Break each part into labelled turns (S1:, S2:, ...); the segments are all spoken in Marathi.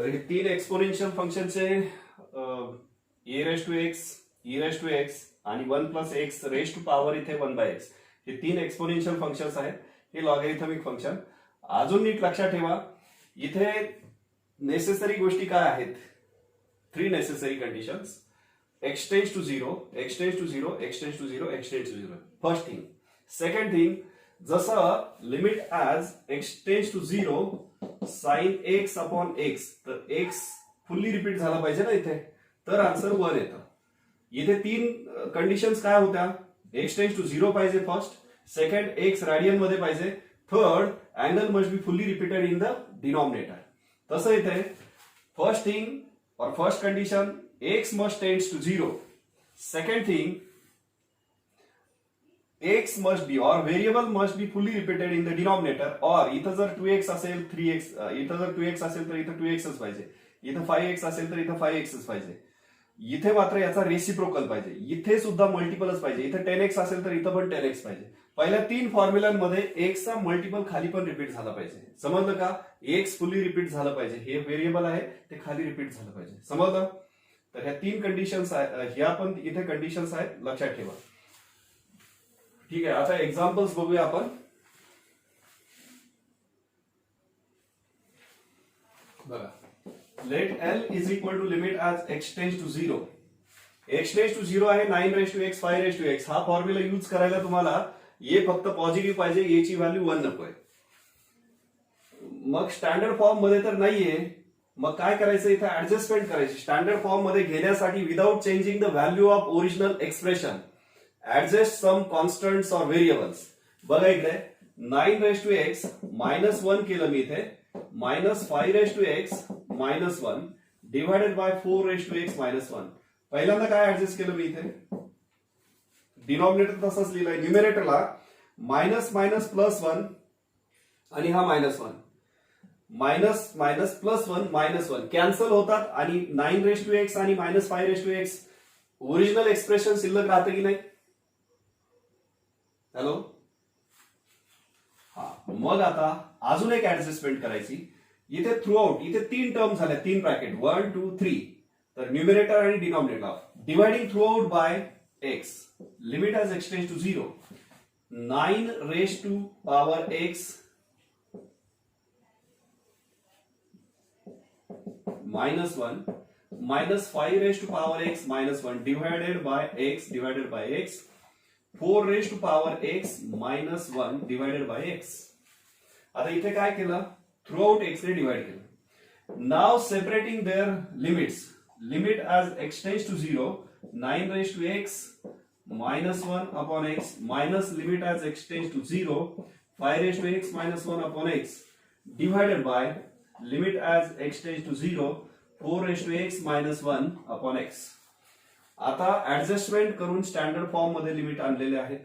S1: तर हे तीन एक्सपोनेन्शियल फंक्शनचे e raise to x, e raise to x आणि 1 plus x raise to power इथे 1/x हे तीन एक्सपोनेन्शियल फंक्शन्स आहेत. हे लॉगॅरिथमिक फंक्शन. अजून नीट लक्षात ठेवा, इथे नेसेसरी गोष्टी काय आहेत? 3 necessary conditions. x tends to 0, x tends to 0, x tends to 0, x tends to 0. First thing. Second thing, जसं limit as x tends to 0 sine x upon x, तर x फुल्ली रिपीट झाला पाहिजे ना इथे, तर आन्सर 1 येतं. इथे तीन कंडिशन्स काय होत्या? x टेंड्स टू 0 पाहिजे फर्स्ट, सेकंड x रेडियन मध्ये पाहिजे, third angle must be fully repeated in the denominator. तसं इथे फर्स्ट थिंग और first condition x must tends to 0. Second thing, x must be or variable must be fully repeated in the denominator. or इथं जर 2x असेल 3x, इथं जर 2x असेल तर इथं 2xच पाहिजे, इथं 5x असेल तर इथं 5xच पाहिजे. इथे मात्र याचा रेसिप्रोकल पाहिजे, इथे सुद्धा मल्टिपलच पाहिजे. इथं 10x असेल तर इथं पण 10x पाहिजे. पहिल्या तीन फॉर्म्युलांमध्ये x चा मल्टिपल खाली पण रिपीट झाला पाहिजे. समजलं का? x फुल्ली रिपीट झालं पाहिजे. हे व्हेरिएबल आहे ते खाली रिपीट झालं पाहिजे. समजलं? तर ह्या तीन कंडिशन्स आहेत, ह्या पण इथे कंडिशन्स आहेत, लक्षात ठेवा. ठीक आहे, आता एक्झाम्पल्स बघूया आपण. बघा, let L is equal to limit as x tends to 0. X tends to 0 आहे 9 raise to x 5 raise to x. हा फॉर्म्युला यूज करायला तुम्हाला ए फक्त पॉझिटिव्ह पाहिजे, ए ची व्हॅल्यू 1 नकोय. मग स्टँडर्ड फॉर्म मध्ये तर नाहीये, मग काय करायचं? इथे ऍडजस्टमेंट करायची. स्टँडर्ड फॉर्म मध्ये घेण्यासाठी without changing the value of original expression adjust some constants और व्हेरिएबल्स. बघा इकडे 9 रेस टू एक्स -1 केलं मी इथे, -5 raise to x -1 divided by 4 raise to x -1. पहिल्यांदा काय ऍडजस्ट केलं मी इथे? डिनॉमिनेटर तसंच लिहिलंय. न्यूमरेटरला मायनस मायनस प्लस 1 आणि हा -1, मायनस मायनस प्लस 1 -1 कॅन्सल होतात आणि 9 रेस टू एक्स आणि -5 raise to x original expression शिल्लक राहते की नाही? हॅलो, हा. मग आता अजून एक ऍडजस्टमेंट करायची. इथे थ्रू आउट इथे तीन टर्म झाल्या, तीन ब्रॅकेट 1 2 3. तर न्यूमरेटर आणि denominator dividing throughout by x, limit as x tends to 0, 9 raise to power x -1 -5 raised to power x -1 divided by x 4 raised to power x -1 divided by x. आता इथे काय केलं? थ्रू आउट x ने डिवाइड केलं. Now separating their limits, limit as x tends to 0 9 raised to x -1 upon x minus limit as x tends to 0 5 raised to x -1 upon x divided by limit as x tends to 0 4 raised to x -1 upon x. आता ऍडजस्टमेंट करून स्टँडर्ड फॉर्म मध्ये लिमिट आणलेले आहेत.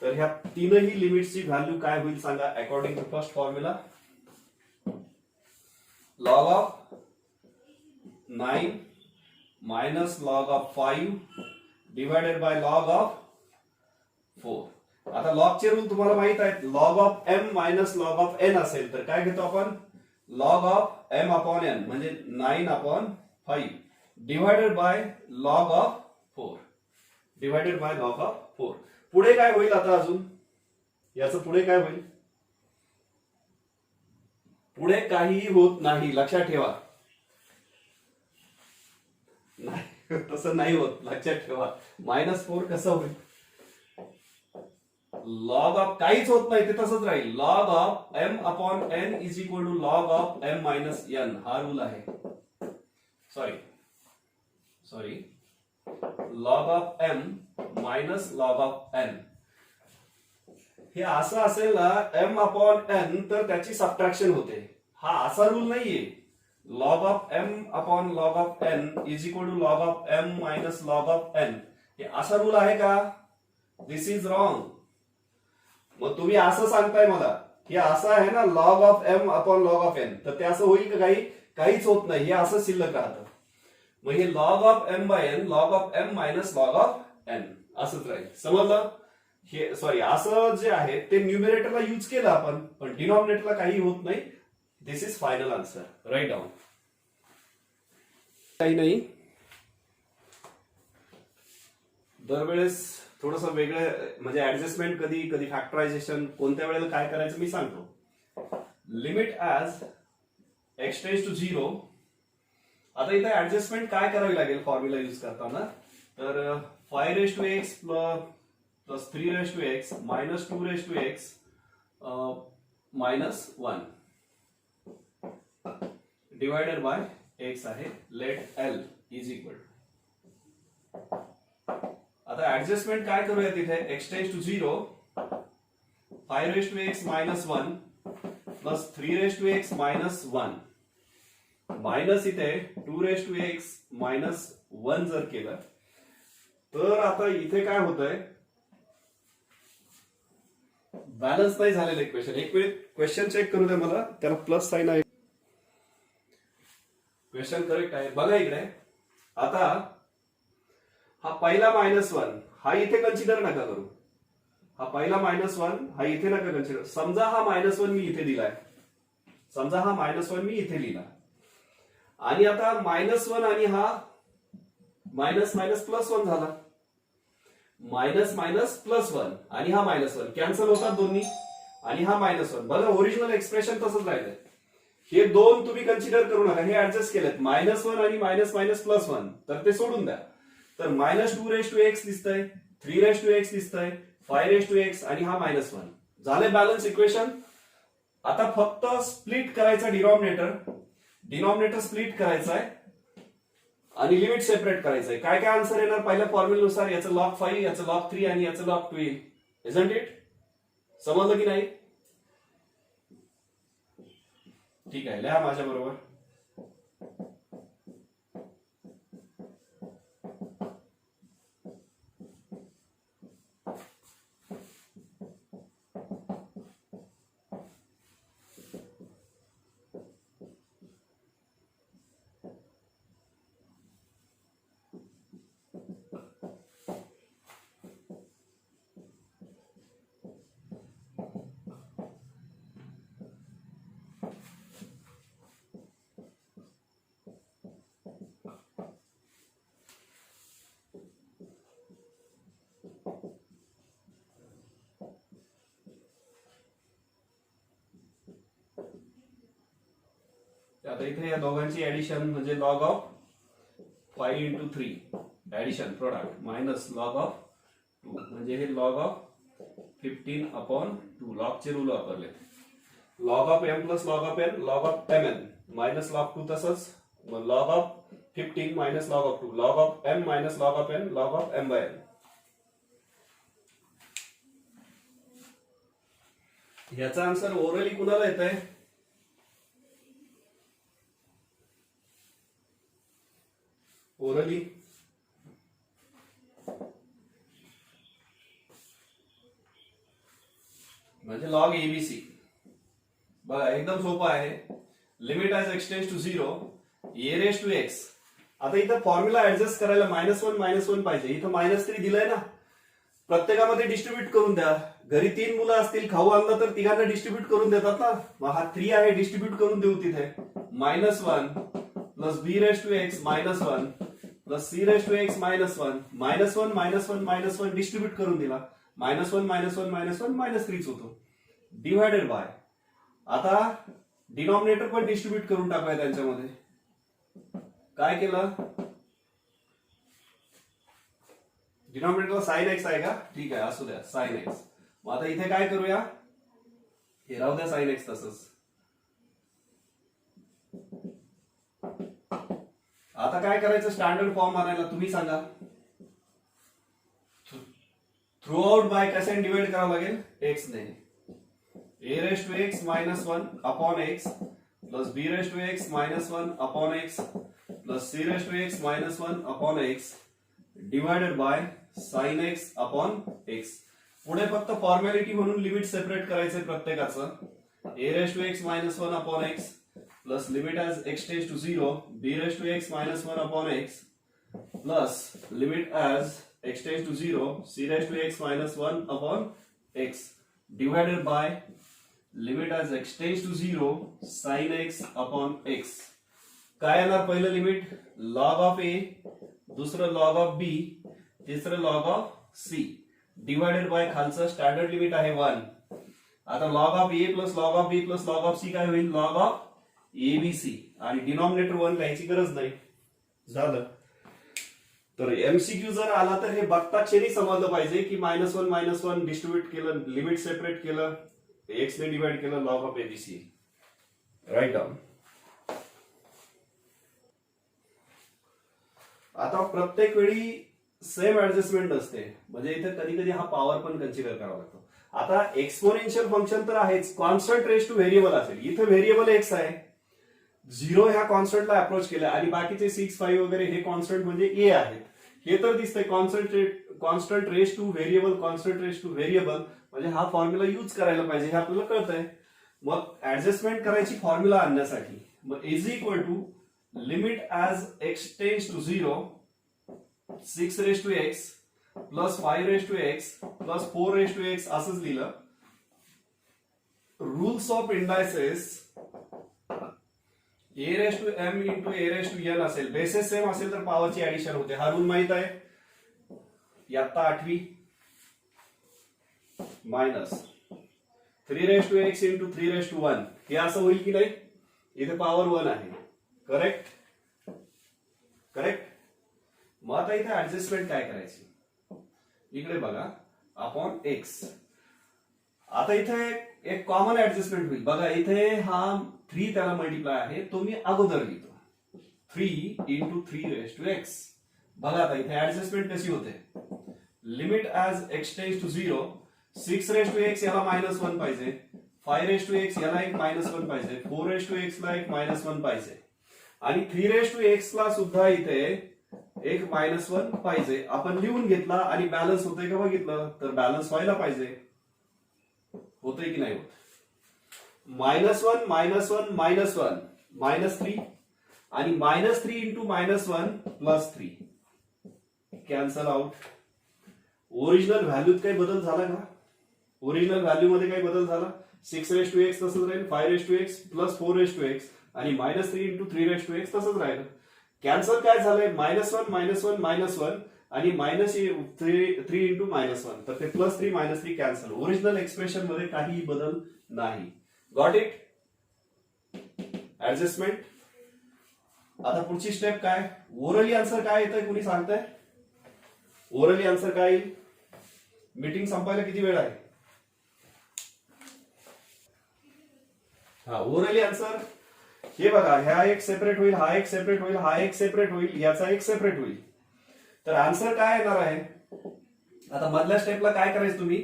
S1: तर ह्या तीनही लिमिटची व्हॅल्यू काय होईल सांगा? According to first formula, log of 9 minus log of 5 divided by log of 4. आता लॉगचे रूल तुम्हाला माहित आहेत. Log of m minus log of n असेल तर काय घेतो आपण? Log of m upon n म्हणजे 9 upon 5 divided by log of 4, divided by log of 4. पुढे काय होईल आता? अजून याचं पुढे काय होईल? पुढे काहीही होत नाही, लक्षात ठेवा. नाही, तसं नाही होत, लक्षात ठेवा. -4 कसं होईल? लॉग ऑफ काहीच होत नाही, ते तसंच राहील. Log of m upon n is equal to log of m minus n. हा रूल आहे. Sorry log of m minus log of n. हे असं असेल ना m अपॉन n तर त्याची सबट्रॅक्शन होते. हा असा रूल नाहीये. Log of m upon log of n is equal to log of m minus log of n. हे असा रूल आहे का? This is wrong. मग तुम्ही असं सांगताय मला की असं आहे ना log of m upon log of n, तर ते असं होईल का? काहीच होत नाही, हे असं शिल्लक राहतं. मग हे log of m by n log of m minus log of n असंच राहील. समजलं? हे सॉरी असं जे आहे ते न्यूमरेटरला यूज केलं आपण, पण डिनॉमिनेटरला काही होत नाही. This is final answer. Write down. काही नाही, दरवेळेस थोडस वेगळं, म्हणजे ऍडजस्टमेंट कधी कधी फॅक्टरायझेशन, कोणत्या वेळेला काय करायचं मी सांगतो. Limit as x tends to 0. आता इथे ऍडजस्टमेंट काय करावी लागेल फॉर्म्युला यूज करताना, तर 5 raise to x plus 3 raise to x minus 2 raise to x minus 1 divided by x आहे. Let L is equal. आता ऍडजस्टमेंट काय करूया तिथे, x tends to 0, 5 raise to x minus 1 plus 3 raise to x minus 1 minus इथे 2 रेस टू एक्स मायनस 1 जर केलं तर आता इथे काय होतंय, बॅलन्स नाही झालेलं इक्वेशन. एक मिनिट क्वेश्चन चेक करू दे मला, त्याला प्लस साइन आहे. क्वेश्चन करेक्ट आहे, बघा इकडे. आता हा पहिला -1 हा इथे कन्सिडर नका करू. हा पहिला -1 हा इथे नका कन्सिडर. समजा हा -1 मी इथे दिलाय, समजा हा -1 मी इथे लिहिला, आणि आता -1 आणि हा मायनस मायनस प्लस 1 झाला. मायनस मायनस प्लस 1 आणि हा -1 कॅन्सल होतात दोन्ही, आणि हा -1. बघा ओरिजिनल एक्सप्रेशन तसंच राहिलंय. हे दोन तुम्ही कन्सिडर करू नका, हे ऍडजस्ट केलेत. -1 आणि मायनस मायनस प्लस 1 तर ते सोडून द्या. तर -2 रेस टू एक्स दिसतंय, 3 रेस टू एक्स दिसतंय, 5 रेस टू एक्स आणि हा -1 झाले बॅलन्स इक्वेशन. आता फक्त स्प्लिट करायचा डिनॉमिनेटर स्प्लिट करायचा आहे आणि लिमिट सेपरेट करायचंय. काय काय आन्सर येणार पहिल्या फॉर्म्युलेनुसार, याचं log 5, याचं log 3 आणि याचं log 2 येईल. Isn't it? समजलं की नाही? ठीक आहे, लिहा माझ्या बरोबर. आता इथे या दोघांची ऍडिशन म्हणजे log of 5 into 3 addition product minus log of 2 म्हणजे हे log ऑफ 15/2. लॉग चे रूल वापरले. log of m plus log of n, log of mn minus log 2 तसंच, log of 15 minus log of 2, log of m minus log of n, log of m by n. याचा आन्सर ओरली कुणाला येत आहे? ओरली म्हणजे log ABC. बघा एकदम सोपं आहे. Limit as x tends to 0 a raise to x. आता इथं फॉर्म्युला ऍडजस्ट करायला -1 पाहिजे. इथं -3 दिलंय ना, प्रत्येकामध्ये डिस्ट्रीब्यूट करून द्या. घरी 3 मुलं असतील, खाऊ आणलं तर तिघांना डिस्ट्रीब्यूट करून देतात ना. मग हा 3 आहे, डिस्ट्रीब्यूट करून देऊ तिथे. -1 plus b raise to x -1 plus c raise to x -1 -1 distribute करून दिला. -1 -3 होतो डिवायडेड बाय. आता डिनॉमिनेटर पण डिस्ट्रीब्यूट करून टाकूया त्यांच्यामध्ये. काय केलं, डिनॉमिनेटरला साइन एक्स आहे का? ठीक आहे, असू द्या साइन एक्स. मग आता इथे काय करूया, हे राहू द्या साइन एक्स तसंच. आता काय करायचं, स्टँडर्ड फॉर्म आणायला तुम्ही सांगा. थ्रू आउट बाय कशाने डिवाइड करावं लागेल? एक्स ने. a raise to x -1 upon x plus b raise to x -1 upon x plus c raise to x -1 upon x divided by sine x upon x. पुढे फक्त फॉर्मॅलिटी म्हणून लिमिट सेपरेट करायचंय प्रत्येकाचं. a raise to x -1 upon x plus limit as x tends to 0 b raise to x -1 upon x plus limit as x tends to 0 c raise to x -1 upon x divided by limit as x tends to 0 sin x upon x. काय येणार पहिलं लिमिट लॉग ऑफ ए, दुसरं लॉग ऑफ बी, तिसरं log of c divided by खालचं स्टँडर्ड लिमिट आहे 1. आता log of a plus log of b plus log of c काय होईल लॉग ऑफ एबीसी आणि डिनॉमिनेटर 1 लिहायची गरज नाही. झालं. तर एमसीक्यू जर आला तर हे बघता क्षणी समजलं पाहिजे की -1 डिस्ट्रीब्युट केलं, लिमिट सेपरेट केलं, एक्स ने डिवाइड केलं log of ABC. Write down. आता प्रत्येक वेळी सेम ऍडजस्टमेंट नसते, म्हणजे इथे कधी कधी हा पॉवर पण कन्सिडर करावा लागतो. आता एक्सपोनेन्शियल फंक्शन तर आहेच, कॉन्स्टंट रेस टू व्हेरिएबल असेल. इथे व्हेरिएबल एक्स आहे, 0 ह्या कॉन्स्टंटला अप्रोच केला आणि बाकीचे 6, 5 वगैरे हे कॉन्स्टंट म्हणजे ए आहेत. हे तर दिसतंय constant raise two variable, constant raise two variable म्हणजे हा फॉर्म्युला यूज करायला पाहिजे हे आपल्याला कळतंय. मग ऍडजस्टमेंट करायची फॉर्म्युला आणण्यासाठी मग is equal to limit as x tends to 0 6 raise to x plus 5 raise to x plus 4 raise to x असंच लिहिलं. Rules of indices a raise to m into a raise to n असेल, बेसेस सेम असेल तर पॉवरची ऍडिशन होते. हा रूल माहित आहे, यात्ता 8वी minus 3 raise to x into 3 raise to 1 हे असं होईल की नाही. इथे पॉवर 1 आहे. Correct correct. मग आता इथे ऍडजस्टमेंट काय करायची, इकडे बघा अपॉन एक्स. आता इथे एक कॉमन ऍडजस्टमेंट होईल बघा. इथे हा 3 त्याला मल्टिप्लाय आहे, तो मी अगोदर लिहितो 3 इंटू 3 रेस टू एक्स. बघा आता इथे ऍडजस्टमेंट कशी होते. Limit as x tends to 0 6 raise to x याला -1 पाहिजे, 5 रेस टू एक्स याला एक -1 पाहिजे, 4 रेस टू एक्स ला एक -1 पाहिजे आणि 3 रेस टू एक्स ला सुद्धा इथे एक -1 पाहिजे. आपण लिहून घेतला आणि बॅलन्स होतंय का बघितलं तर बॅलन्स व्हायला पाहिजे. होतंय की नाही होत. -1 -1 -1 -3 आणि -3 इंटू -1 +3 कॅन्सल आउट. ओरिजिनल व्हॅल्यूत काही बदल झाला का, ओरिजिनल व्हॅल्यू मध्ये काही बदल झाला. 6 रेस टू एक्स तसंच राहील, 5 raise to x plus 4 raise to x आणि -3 इंटू 3 रेस टू एक्स तसंच राहिलं. कॅन्सल काय झालंय -1 -1 आणि -3 इंटू -1 तर ते +3 -3 कॅन्सल. ओरिजिनल एक्सप्रेशन मध्ये काही बदल नाही. Got it. ऍडजस्टमेंट. आता पुढची स्टेप काय, ओरली आन्सर काय येतंय कुणी सांगतंय. ओरली आन्सर काय येईल. मीटिंग संपायला किती वेळ आहे. हा ओरली आन्सर हे बघा, ह्या एक सेपरेट होईल, हा एक सेपरेट होईल, हा एक सेपरेट होईल, याचा एक सेपरेट होईल. तर आन्सर काय येणार आहे. आता मधल्या स्टेपला काय करायचं तुम्ही,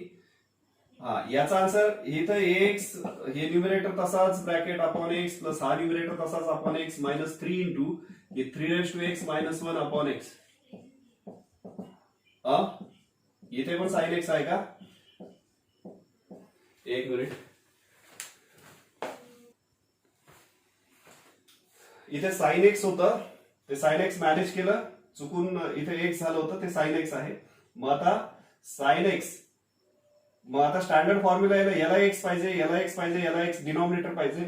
S1: हा याचा आन्सर इथं एक्स हे न्यूमरेटर तसाच ब्रॅकेट अपॉन एक्स प्लस हा न्यूमरेटर तसाच अपॉन एक्स -3 इंटू हे 3 raise to x -1 upon x. इथे पण साइन एक्स आहे का, एक मिनिट. इथे साइन एक्स होतं, ते साइन एक्स मॅनेज केलं चुकून, इथे एक्स झालं होतं ते साइन एक्स आहे. मग आता साइन एक्स, मग आता स्टँडर्ड फॉर्म्युला याला एक्स पाहिजे, याला एक्स पाहिजे, याला एक्स डिनॉमिनेटर पाहिजे,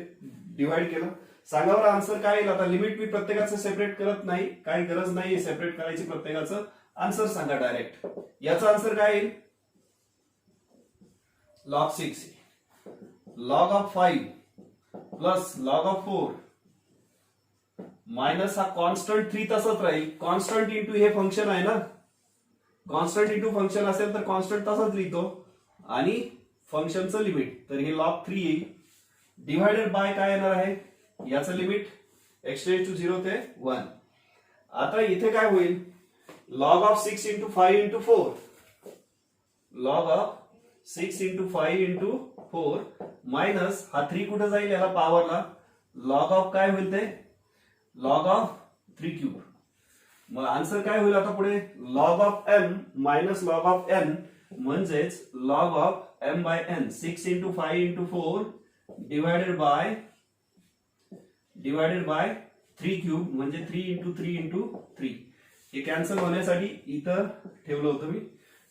S1: डिवाइड केलं. सांगा बरं आन्सर काय येईल. आता लिमिट मी प्रत्येकाचं सेपरेट करत नाही, काही गरज नाहीये सेपरेट करायची प्रत्येकाचं. आन्सर सांगा डायरेक्ट. याचा आन्सर काय येईल log 6 log of 5 plus log of 4 minus हा कॉन्स्टंट 3 तसंच राहील. कॉन्स्टंट इंटू हे फंक्शन आहे ना, कॉन्स्टंट इंटू फंक्शन असेल तर कॉन्स्टंट तसंच लिहितो आणि फंक्शनचं लिमिट तर हे log 3 येईल. डिवायडेड बाय काय येणार आहे, याचं लिमिट x टेन्स टू 0 ते 1. आता इथे काय होईल, log of 6 into 5 into 4, log of 6 into 5 into 4 minus हा 3 कुठे जाईल याला पॉवरला, log ऑफ काय होईल ते log ऑफ 3 क्यूब. मग आन्सर काय होईल आता पुढे, log of m minus log of n म्हणजेच log of m by n 6 into 5 into 4 divided by 3 cube म्हणजे 3 इंटू 3 इंटू 3. हे कॅन्सल होण्यासाठी इथं ठेवलं होतं मी.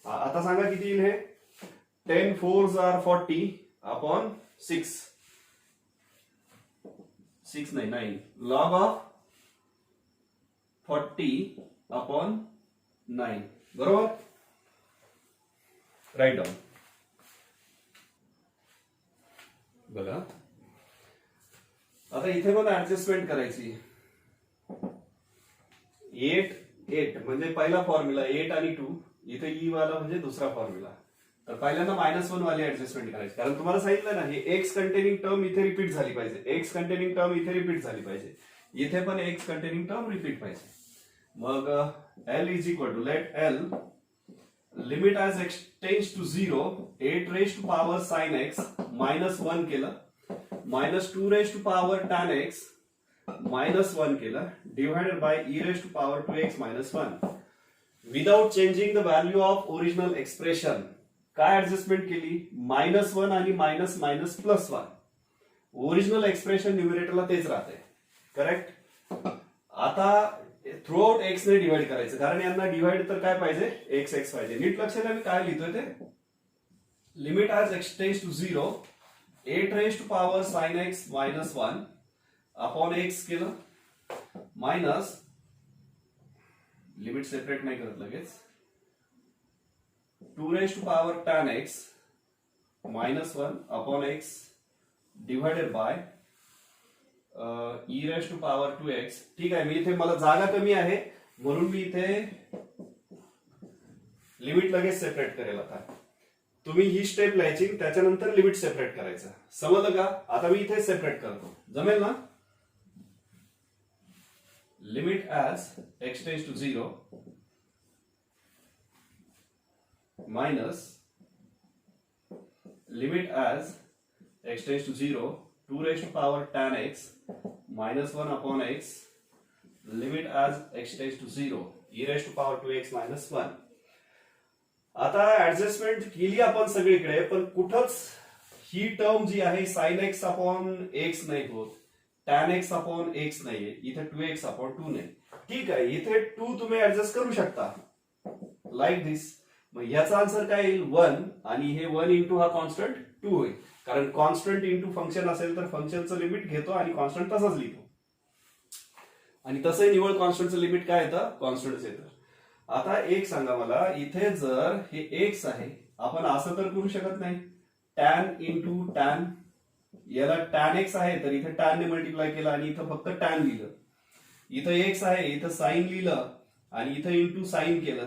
S1: आता सांगा किती येईल हे, 10 4s are 40 अपॉन 6 नाही 9 log ऑफ 40/9 बरोबर. Write down. बघा आता इथे पण ऍडजस्टमेंट करायची. 8 म्हणजे पहिला फॉर्म्युला 8 आणि 2, इथे ई वाला म्हणजे दुसरा फॉर्म्युला. तर पहिल्यांदा -1 वाली ऍडजस्टमेंट करायची, कारण तुम्हाला सांगितलं ना हे एक्स कंटेनिंग टर्म इथे रिपीट झाली पाहिजे, एक्स कंटेनिंग टर्म इथे रिपीट झाली पाहिजे, इथे पण एक्स कंटेनिंग टर्म रिपीट पाहिजे. मग L is equal to let L limit as x tends to 0 8 raise to power sin x -1 केलं, -2 raise to power tan x -1 केलं, divided by e raise to power 2x -1 without changing the value of original expression. काय ऍडजस्टमेंट केली? -1 आणि +1. ओरिजिनल एक्सप्रेशन न्यूमरेटरला तेच राहते, करेक्ट. आता थ्रू आउट एक्स ने डिवाइड करायचं, कारण यांना डिवाइड तर काय पाहिजे? एक्स एक्स पाहिजे. नीट लक्ष द्या मी काय लिहितोय ते. Limit as x tends to 0 8 raise to power sin x -1 upon x केलं, मायनस लिमिट सेपरेट नाही करत लगेच, 2 raise to power tan x -1 upon x divided by e raise to power 2x. ठीक आहे, मी इथे मला जागा कमी आहे म्हणून मी इथे लिमिट लगेच सेपरेट करेल. आता तुम्ही ही स्टेप लिहायची, त्याच्यानंतर लिमिट सेपरेट करायचं. समजलं का? आता मी इथे सेपरेट करतो, जमेल ना. Limit as x tends to 0 minus limit as x tends to 0 2 raise to power tan x -1 upon x limit as x tends to 0 e raise to power 2x -1. आता ऍडजस्टमेंट केली आपण सगळीकडे, पण कुठंच ही टर्म जी आहे sin x अपॉन x नाही होत, tan x अपॉन x नाहीये, इथे 2x अपॉन 2 नाही. ठीक आहे, इथे 2 तुम्ही ऍडजस्ट करू शकता लाईक दिस. मग याचा आन्सर काय येईल? 1, आणि हे 1 इंटू हा कॉन्स्टंट 2 होईल, कारण कॉन्स्टंट इंटू फंक्शन असेल तर फंक्शनचं लिमिट घेतो आणि कॉन्स्टंट तसंच लिहितो. आणि तसंही निवड कॉन्स्टंटचं लिमिट काय येतं? कॉन्स्टंटच येतं. आता एक सांगा मला, इथे जर हे x आहे, आपण असं तर करू शकत नाही, tan इंटू tan, याला tan x आहे तर इथे tan ने मल्टिप्लाय केलं आणि इथं फक्त tan लिहिलं. इथं x आहे, इथं साइन लिहिलं आणि इथं इंटू साइन केलं.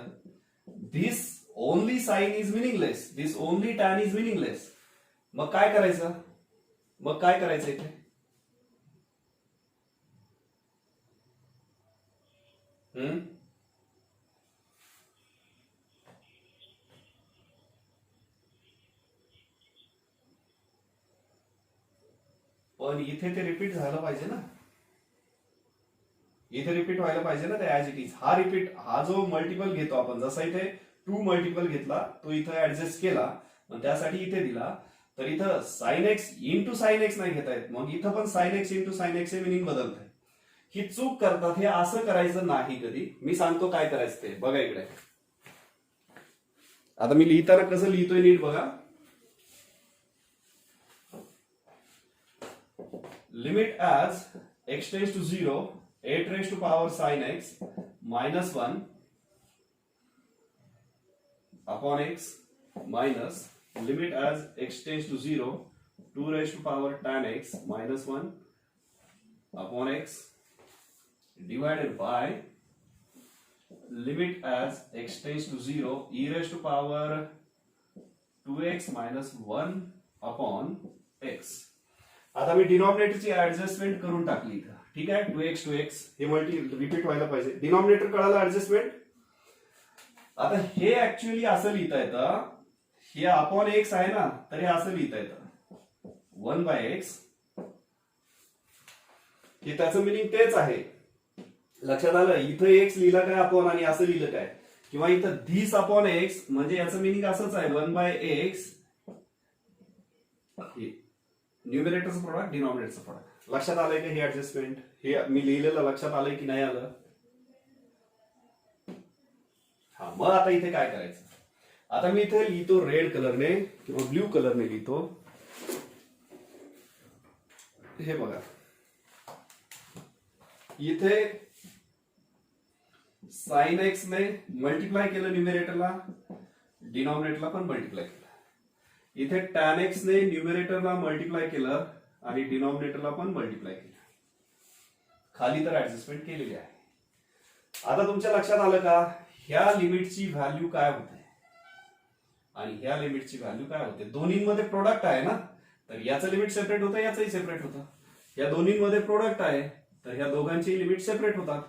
S1: This only sine is meaningless, this only tan is meaningless. मग काय करायचं? इथे पण इथे ते रिपीट झालं पाहिजे ना, इथे रिपीट व्हायला पाहिजे ना ते ऍज इट इज. हा रिपीट, हा जो मल्टिपल घेतो आपण, जसा इथे 2 मल्टिपल घेतला तो इथं ऍडजस्ट केला, मग त्यासाठी इथे दिला, तर इथं sine x into sine x नाही घेता येत, मग इथं पण sine x into sine x हे मिनिंग बदलत आहे. ही चूक करतात, हे असं करायचं नाही कधी. मी सांगतो काय करायचं ते, बघा इकडे. आता मी लिहिताना कसं लिहितोय नीट बघा. Limit as x tends to 0 8 raise to power sin x -1 upon x minus limit as x tends to 0 2 raise to power tan x -1 upon x divided by limit as x tends to 0 e raise to power 2x -1 upon x. आता मी डिनॉमिनेटरची ऍडजस्टमेंट करून टाकली इथं, ठीक आहे. 2x हे मल्टी रिपीट व्हायला पाहिजे. डिनॉमिनेटर कळालं ऍडजस्टमेंट. आता हे ऍक्च्युअली असं लिहिता येतं, हे अपॉन एक्स आहे ना, तर हे असं लिहिता येतं 1/x. हे त्याचं मिनिंग तेच आहे, लक्षात आलं. इथं एक्स लिहिला काय अपॉन आणि असं लिहिलं काय, किंवा इथं धिस अपॉन एक्स म्हणजे याचं मिनिंग असंच आहे 1/x. न्यूमरेटरचं प्रोडक्ट डिनॉमिनेटरचं प्रोडक्ट. लक्षात आलंय का? हे ऍडजस्टमेंट हे मी लिहिलेलं लक्षात आलंय की नाही आलं? हा, मग आता इथे काय करायचं? आता मी इथे लिहितो रेड कलरने किंवा ब्ल्यू कलरने लिहितो. हे बघा, इथे साइन एक्स ने मल्टिप्लाय केलं न्यूमरेटरला, डिनॉमिनेटरला पण मल्टिप्लाय केलं. इथे टॅन एक्स ने न्यूमरेटरला मल्टिप्लाय केलं आणि डिनॉमिनेटरला पण मल्टिप्लाय केलं. खाली तर ऍडजस्टमेंट केलेली आहे. आता तुमच्या लक्षात आलं का ह्या लिमिटची व्हॅल्यू काय होते आणि ह्या लिमिटची व्हॅल्यू काय होते. दोन्हीमध्ये प्रोडक्ट आहे ना, तर याचं लिमिट सेपरेट होतं, याचंही सेपरेट होतं. या दोन्हीमध्ये प्रोडक्ट आहे तर ह्या दोघांची लिमिट सेपरेट होतात.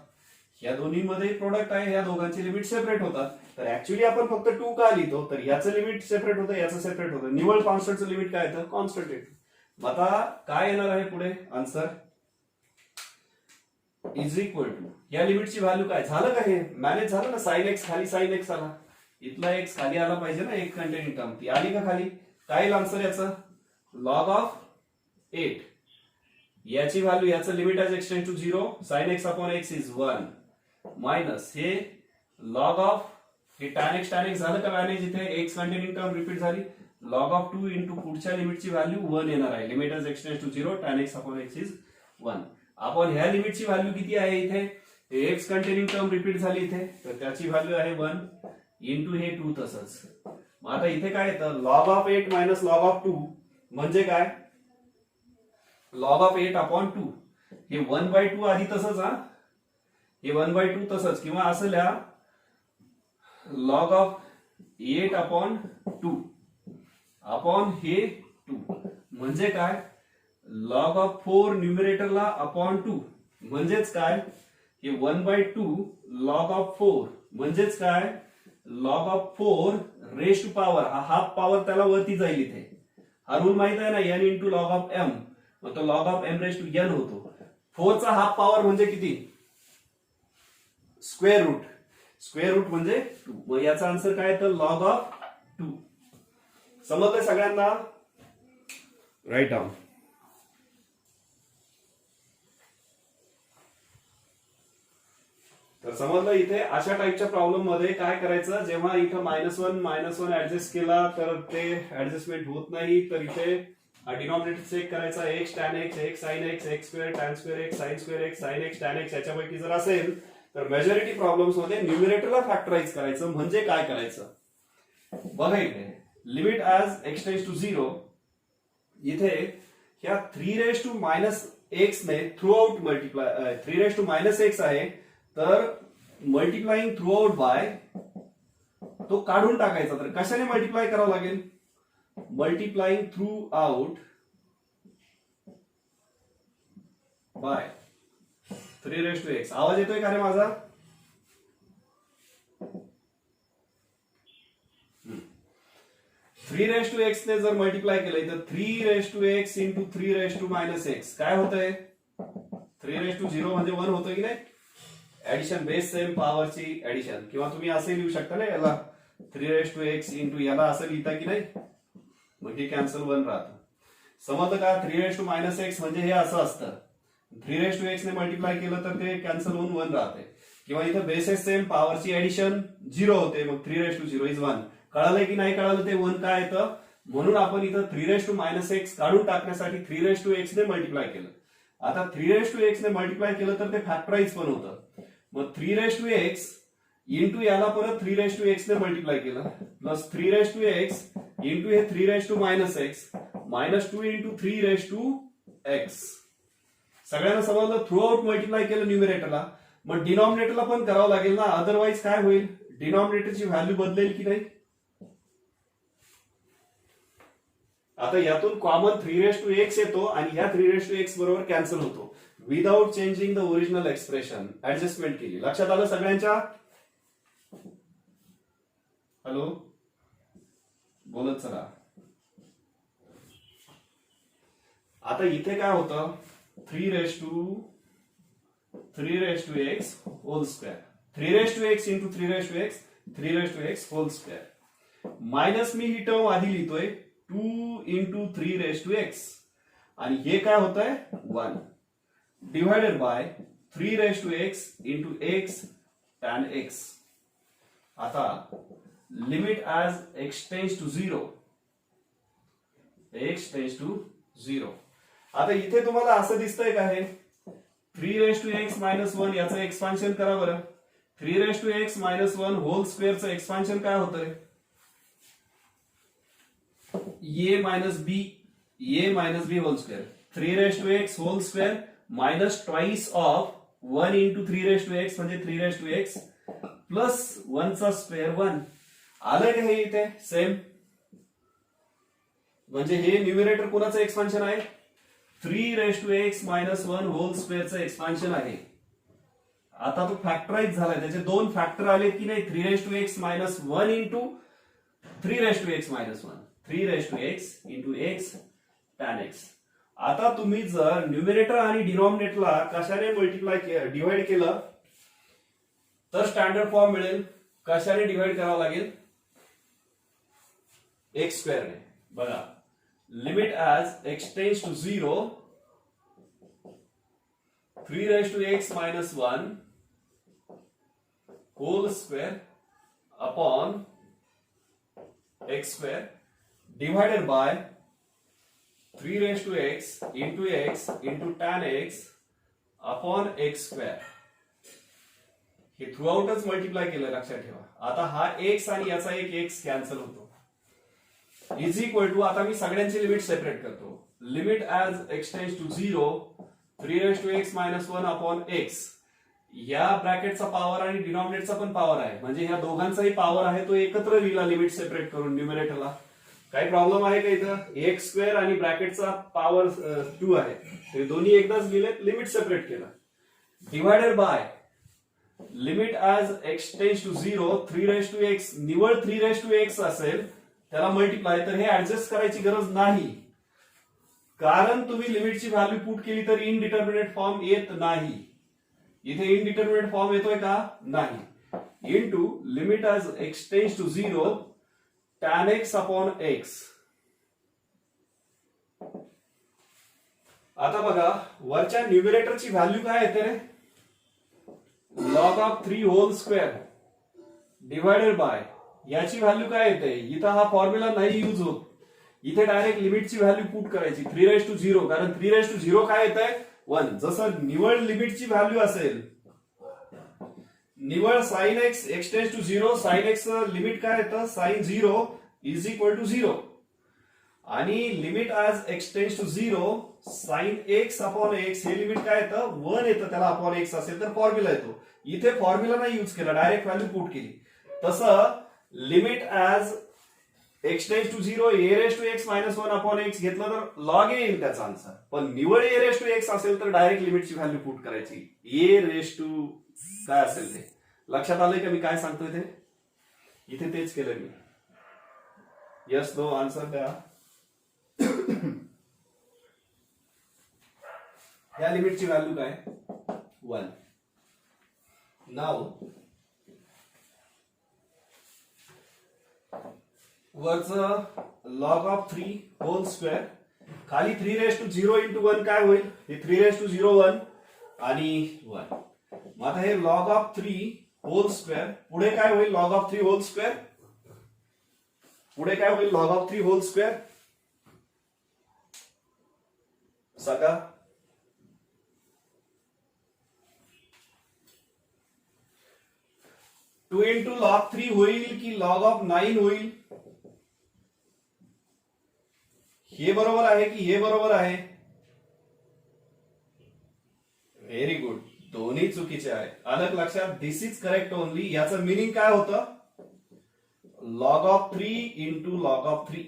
S1: या दोन्हीमध्ये प्रोडक्ट आहे, या दोघांची लिमिट सेपरेट होतात. तर ऍक्च्युली आपण फक्त 2 का लिहितो, तर याचं लिमिट सेपरेट होतं, याचं सेपरेट होतं. निवळ कॉन्स्टंटचं लिमिट काय येतं, कॉन्स्टंट येतं. मग आता काय येणार आहे पुढे आन्सर, इज इक्वल टू या लिमिटची व्हॅल्यू काय. झालं का हे मॅनेज झालं ना. साइन एक्स खाली साइन एक्स आला, इथला एक्स खाली आला पाहिजे ना, एक कंटेनिंग टर्म ती आली का खाली. काय येईल आन्सर याचं, लॉग ऑफ 8. याची व्हॅल्यू, याचं limit as x tends to 0, sine x upon x is 1 minus हे लॉग ऑफ हे टॅन एक्स झालं का मॅनेज. इथे एक्स कंटेनिंग टर्म रिपीट झाली, लॉग ऑफ 2 इंटू पुढच्या लिमिटची व्हॅल्यू 1 येणार आहे. Limit as x tends to 0, tan x upon x is 1. आपण ह्या लिमिटची व्हॅल्यू किती आहे इथे, एक्स कंटेनिंग टर्म रिपीट झाली इथे, तर त्याची व्हॅल्यू आहे 1 इंटू हे 2 तसंच. मग आता इथे काय येतं, log of 8 minus log of 2 म्हणजे काय, लॉग ऑफ 8 अपॉन 2. हे 1/2 आधी तसंच, हा हे 1/2 तसंच, किंवा असं लिहा लॉग ऑफ 8 अपॉन 2 अपॉन हे 2 म्हणजे काय, लॉग ऑफ 4 न्यूमरेटरला अपॉन 2 म्हणजेच काय, हे 1/2 लॉग ऑफ 4 म्हणजेच काय, log of 4 raise to power. हा हाफ पॉवर त्याला वरती जाईल इथे. हा रूल माहित आहे ना, n into log of m, मग तो log of m raise to n होतो. 4 चा हाफ पॉवर म्हणजे किती, स्क्वेअर रूट. स्क्वेअर रूट म्हणजे 2. मग याचा आन्सर काय येतं, लॉग ऑफ 2. समजलंय सगळ्यांना, राईट डाऊन. तर समजलं. इथे अशा टाईपच्या प्रॉब्लेम मध्ये काय करायचं, जेव्हा इथं -1 ऍडजस्ट केला तर ते ऍडजस्टमेंट होत नाही, तर इथे डिनॉमिनेटर चेक करायचा, x tan x, x sine x, x square tan square x, sine square x, sine x tan x. याच्यापैकी जर असेल तर मेजॉरिटी प्रॉब्लेम्स मध्ये न्यूमरेटरला फॅक्टराइज करायचं. म्हणजे काय करायचं बघा, इथे लिमिट ऍज एक्सटेंड्स टू 0, इथे ह्या 3 - ने थ्रू आउट मल्टिप्लाय, 3 - आहे तर मल्टिप्लाइंग थ्रू आउट बाय तो काढून टाकायचा. तर कशाने मल्टिप्लाय करावं लागेल, मल्टिप्लाइंग थ्रू आउट बाय 3 आवाज येतोय का रे माझा, 3 ने जर मल्टिप्लाय केलंय तर 3 इंटू 3 काय होतंय, 3 म्हणजे 1 होतं की नाही. ऍडिशन बेस सेम पॉवरची ऍडिशन, किंवा तुम्ही असे लिहू शकता ना याला 3 इंटू याला असं लिहिता की नाही, मग हे कॅन्सल 1 राहतं. समजलं का, 3 म्हणजे हे असं असतं. 3 ने मल्टिप्लाय केलं तर ते कॅन्सल होऊन 1 राहते. किंवा इथं बेसेस सेम पॉवरची ऍडिशन 0 होते, मग 3 इज 1. कळालंय की नाही कळालं ते 1 काय येतं. म्हणून आपण इथं 3 काढून टाकण्यासाठी 3 ने मल्टिप्लाय केलं. आता 3 ने मल्टिप्लाय केलं तर ते फॅक्टराइज पण होतं. मग 3 इंटू याला परत 3 ने मल्टिप्लाय केलं, प्लस 3 इंटू हे 3 - -2 इंटू 3 सगळ्यांना समजलं. थ्रू आउट मल्टिप्लाय केलं न्यूमरेटरला, मग डिनॉमिनेटरला पण करावं लागेल ना, अदरवाईज काय होईल, डिनॉमिनेटरची व्हॅल्यू बदलेल की नाही. आता यातून कॉमन 3 येतो आणि ह्या 3 बरोबर कॅन्सल होतो without changing the original expression. Adjustment केली. लक्षात आलं सगळ्यांच्या, हॅलो बोलत चला. आता इथे काय होतं, 3 whole square, 3 into 3 whole square, minus मी ही टर्म आधी लिहितोय 2 इंटू 3 आणि हे काय होत आहे 1 divided by 3 into x tan x. आता limit as x tends to 0. आता इथे तुम्हाला असं दिसतंय का, हे 3 - 1 याचं एक्सपान्शन करा बरं. 3x -1 होल स्क्वेअरचं एक्सपान्शन काय होतंय? a minus b whole square. 3x whole square minus twice of 1 into 3x म्हणजे 3x प्लस 1 चा स्क्वेअर 1. आलंय का हे इथे सेम? म्हणजे हे न्यूमरेटर कोणाचं एक्सपान्शन आहे? 3x -1 होल स्क्वेअरचं एक्सपान्शन आहे. आता तो फॅक्टराइज झालाय, त्याचे दोन फॅक्टर आले की नाही? 3x -1 into 3x -1, 3x into x tan x. आता तुम्ही जर न्यूमरेटर आणि डिनॉमिनेटरला कशाने मल्टिप्लाय डिवाइड केलं तर स्टँडर्ड फॉर्म मिळेल. कशाने डिवाइड करावं लागेल? एक्स स्क्वेअरने. बघा, limit as x tends to 0, 3x -1 whole square upon x square divided by 3x into tan x upon x square. हे थ्रू आउटच मल्टिप्लाय केलं, लक्षात ठेवा. आता हा x आणि याचा एक x कॅन्सल होतो. इज इक्वल टू, आता मी सगळ्यांची लिमिट सेपरेट करतो. Limit as x tends to 0, 3x -1 upon x. या ब्रॅकेटचा पॉवर आणि डिनॉमिनेटरचा पण पॉवर आहे, म्हणजे ह्या दोघांचाही पॉवर आहे, तो एकत्र लिहिला लिमिट सेपरेट करून न्यूमरेटरला. काही प्रॉब्लेम आहे का इथं? एक्स स्क्वेअर आणि ब्रॅकेटचा पॉवर 2 आहे, हे दोन्ही एकदाच लिहिले, लिमिट सेपरेट केलं. Divided by limit as x tends to 0, 3x निवळ 3x असेल त्याला मल्टिप्लाय. तर हे ऍडजस्ट करायची गरज नाही, कारण तुम्ही लिमिटची व्हॅल्यू पुट केली तर इनडिटर्मिनेट फॉर्म येत नाही. इथे इनडिटर्मिनेट फॉर्म येतोय का? नाही. Into limit as x tends to 0, tan x upon x. आता बघा, वरच्या न्यूमरेटरची व्हॅल्यू काय येते रे? log of 3 whole square divided by, याची व्हॅल्यू काय येते? इथं हा फॉर्म्युला नाही यूज होत, इथे डायरेक्ट लिमिटची व्हॅल्यू पुट करायची 3/0, कारण 3/0 काय येत आहे? 1. जसं निवळ लिमिटची व्हॅल्यू असेल, निवळ sine x x tends to 0, sine x limit काय येतं? Sine 0 is equal to 0. आणि limit as x tends to 0, sine x upon x, हे लिमिट काय येतं? 1 येतं, त्याला अपॉन एक्स असेल तर फॉर्म्युला येतो. इथे फॉर्म्युला नाही यूज केला, डायरेक्ट व्हॅल्यू पुट केली. तसं limit as x tends to 0, a⁻x -1 upon x घेतलं तर लॉग येईल त्याचा आन्सर. पण निवळ a⁻x असेल तर डायरेक्ट लिमिटची व्हॅल्यू पुट करायची. a⁻, काय असेल ते लक्षात आलंय का मी काय सांगतोय ते? इथे तेच केलं मी. यस नो आन्सर द्या. या लिमिटची व्हॅल्यू काय? 1. नाव वरचं लॉग ऑफ 3 होल स्क्वेअर, खाली 3/0 into 1 काय होईल? हे 3/0 1 आणि 1. मग आता हे लॉग ऑफ 3 होल स्क्वेअर, पुढे काय होईल? लॉग ऑफ 3 होल स्क्वेअर, पुढे काय होईल? Log of 3 whole square. सका 2 into log 3 होईल की लॉग ऑफ 9 होईल? हे बरोबर आहे की हे बरोबर आहे? व्हेरी गुड, दोन्ही चुकीचे आहे. अलग लक्षात, दिस इज करेक्ट ओनली. याचं मिनिंग काय होतं? Log of 3 into log of 3.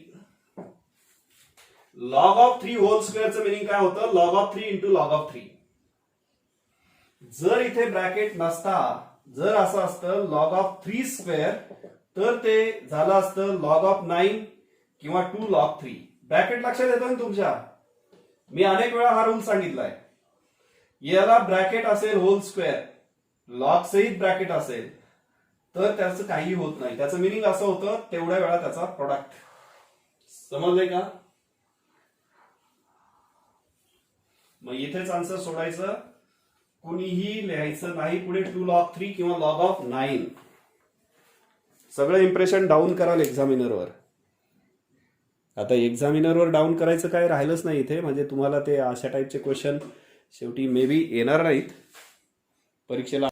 S1: Log of 3 whole स्क्वेअरचं मिनिंग काय होतं? Log of 3 into log of 3. जर इथे ब्रॅकेट नसता, जर असं असतं लॉग ऑफ 3 स्क्वेअर, तर ते झालं असतं लॉग ऑफ 9 किंवा 2 log 3. ब्रॅकेट लक्षात येतं ना तुमच्या? मी अनेक वेळा हा रूल सांगितलाय. याला ब्रॅकेट असेल होल स्क्वेअर, लॉग सहित ब्रॅकेट असेल तर त्याचं काही होत नाही. त्याचं मिनिंग असं होतं तेवढ्या वेळा त्याचा प्रोडक्ट. समजलंय का? मग इथेच आन्सर सोडायचं, कुणीही लिहायचं नाही पुढे 2 log 3 किंवा लॉग ऑफ 9. सगळं इम्प्रेशन डाऊन कराल एक्झामिनरवर. आता एक्झामिनरवर डाऊन करायचं काय राहिलंच नाही इथे, म्हणजे तुम्हाला ते अशा टाईपचे क्वेश्चन शेवटी मे बी येणार नाहीत परीक्षेला.